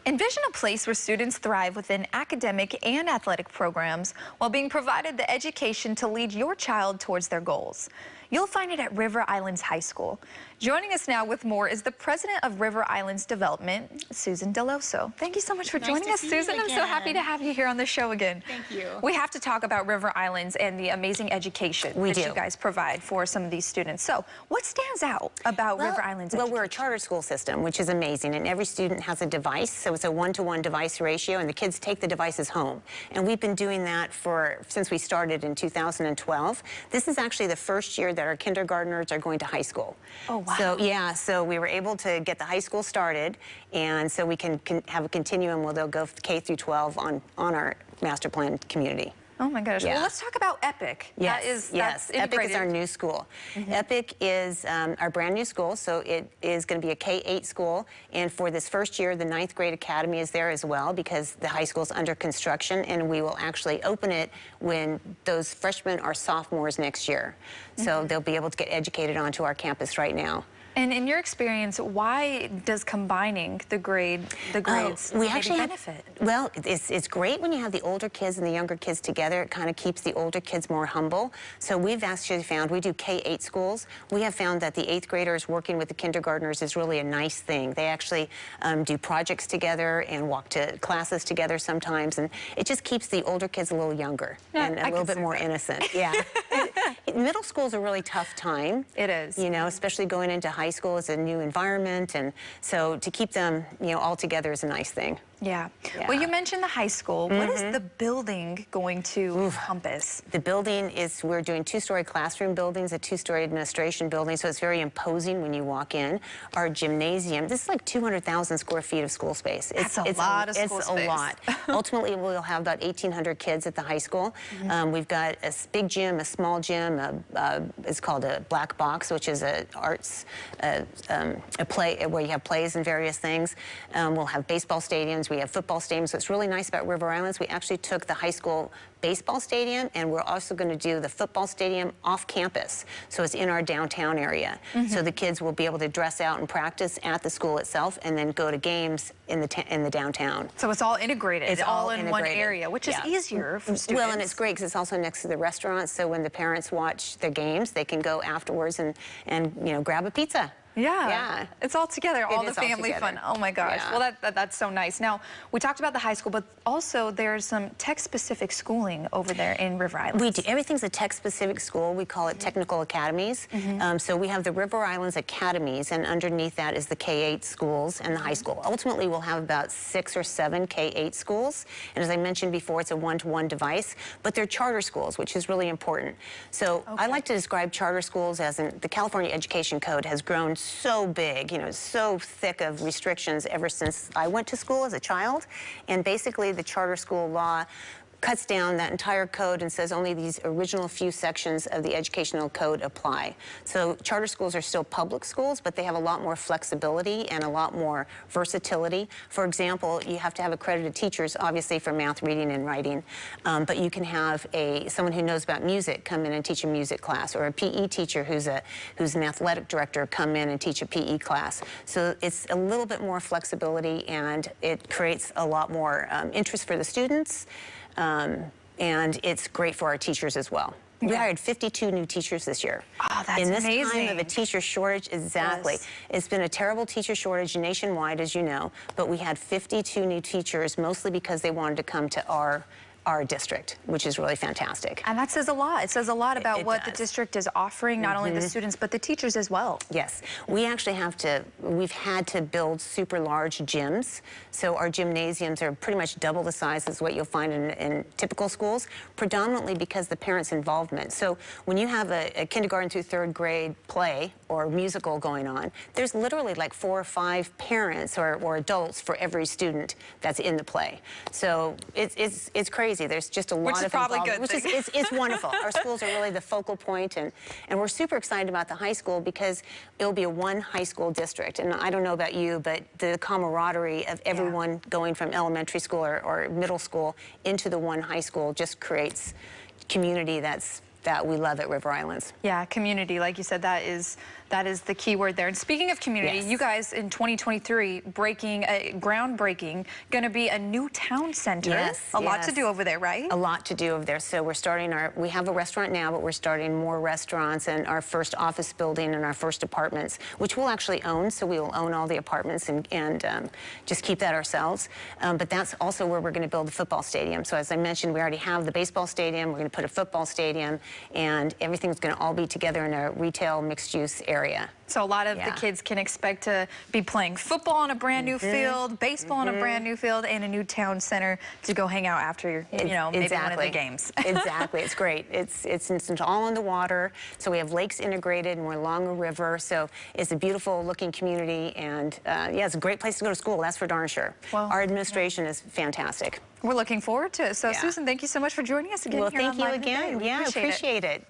Envision a place where students thrive within academic and athletic programs while being provided the education to lead your child towards their goals. You'll find it at River Islands High School. Joining us now with more is the president of River Islands Development, Susan Dell'Osso. Thank you so much for joining us, Susan. I'm so happy to have you here on the show again. Thank you. We have to talk about River Islands and the amazing education that you guys provide for some of these students. So what stands out about River Islands education? Well, we're a charter school system, which is amazing, and every student has a device, so it's a one-to-one device ratio, and the kids take the devices home. And we've been doing that since we started in 2012. This is actually the first year that our kindergartners are going to high school. Oh, wow. So, yeah, so we were able to get the high school started, and so we can have a continuum where they'll go K through 12 on our master plan community. Oh my gosh. Yeah. Well, let's talk about Epic. Yes, Epic is our new school. Epic is our brand new school, so it is going to be a K-8 school. And for this first year, the 9th grade academy is there as well because the high school is under construction, and we will actually open it when those freshmen are sophomores next year. So they'll be able to get educated onto our campus right now. And in your experience, why does combining the grades benefit? Well, it's great when you have the older kids and the younger kids together. It kind of keeps the older kids more humble. So we've actually found, we do K-8 schools. We have found that the 8th graders working with the kindergartners is really a nice thing. They actually do projects together and walk to classes together sometimes, and it just keeps the older kids a little younger and a little bit more innocent. Yeah. Middle school is a really tough time. It is. You know, especially going into high school is a new environment, and so to keep them, all together is a nice thing. Yeah. Well, you mentioned the high school. What is the building going to encompass? The building is, we're doing 2-story classroom buildings, a 2-story administration building, so it's very imposing when you walk in. Our gymnasium, this is like 200,000 square feet of school space. That's a lot of school space. It's a lot. Ultimately, we'll have about 1,800 kids at the high school. We've got a big gym, a small gym, it's called a black box, which is a arts, a play, where you have plays and various things. We'll have baseball stadiums. We have football stadiums. What's really nice about River Islands, we actually took the high school baseball stadium, and we're also going to do the football stadium off campus. So it's in our downtown area. So the kids will be able to dress out and practice at the school itself and then go to games in the downtown. So it's all integrated. It's all in one area, which is easier for students. Well, and it's great because it's also next to the restaurant, so when the parents watch their games, they can go afterwards and grab a pizza. Yeah. It's all together, all the family fun. Oh my gosh. Yeah. Well, that's so nice. Now, we talked about the high school, but also there's some tech-specific schooling over there in River Islands. We do. Everything's a tech-specific school. We call it technical academies. So we have the River Islands academies, and underneath that is the K-8 schools and the high school. Ultimately, we'll have about 6 or 7 K-8 schools. And as I mentioned before, it's a one-to-one device, but they're charter schools, which is really important. So I like to describe charter schools as the California Education Code has grown so big, so thick of restrictions ever since I went to school as a child. And basically the charter school law cuts down that entire code and says only these original few sections of the educational code apply. So charter schools are still public schools, but they have a lot more flexibility and a lot more versatility. For example, you have to have accredited teachers, obviously, for math, reading, and writing, but you can have someone who knows about music come in and teach a music class, or a PE teacher who's an athletic director come in and teach a PE class. So it's a little bit more flexibility, and it creates a lot more interest for the students. And it's great for our teachers as well. We hired 52 new teachers this year. Oh, that's amazing. In this amazing. time of a teacher shortage, exactly. Yes. It's been a terrible teacher shortage nationwide, as you know, but we had 52 new teachers, mostly because they wanted to come to our district, which is really fantastic. And that says a lot. It says a lot about what the district is offering, not only the students, but the teachers as well. Yes. We actually we've had to build super large gyms. So our gymnasiums are pretty much double the size as what you'll find in typical schools, predominantly because the parents' involvement. So when you have a kindergarten through 3rd grade play or musical going on, there's literally like 4 or 5 parents or adults for every student that's in the play. So it's crazy. There's just a lot of involvement, which is it's wonderful. Our schools are really the focal point, and we're super excited about the high school because it'll be a one high school district. And I don't know about you, but the camaraderie of everyone going from elementary school or middle school into the one high school just creates community that we love at River Islands. Yeah, community, like you said, That is the key word there. And speaking of community, Yes. you guys in 2023 groundbreaking, going to be a new town center. Yes, A lot to yes. do over there, right? A lot to do over there. So we're starting we have a restaurant now, but we're starting more restaurants and our first office building and our first apartments, which we'll actually own. So we will own all the apartments and just keep that ourselves. But that's also where we're going to build a football stadium. So as I mentioned, we already have the baseball stadium. We're going to put a football stadium, and everything's going to all be together in a retail mixed-use area. So a lot of the kids can expect to be playing football on a brand new field, baseball on a brand new field, and a new town center to go hang out after, maybe one of the games. Exactly. It's great. It's all on the water. So we have lakes integrated, and we're along a river. So it's a beautiful looking community, and yeah, it's a great place to go to school. That's for darn sure. Well, our administration is fantastic. We're looking forward to it. So Susan, thank you so much for joining us again. Well, here thank on you Live in the again. Bay. Yeah, appreciate it.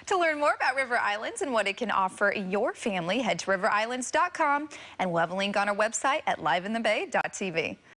To learn more about River Islands and what it can offer your family, head to riverislands.com, and we'll have a link on our website at liveinthebay.tv.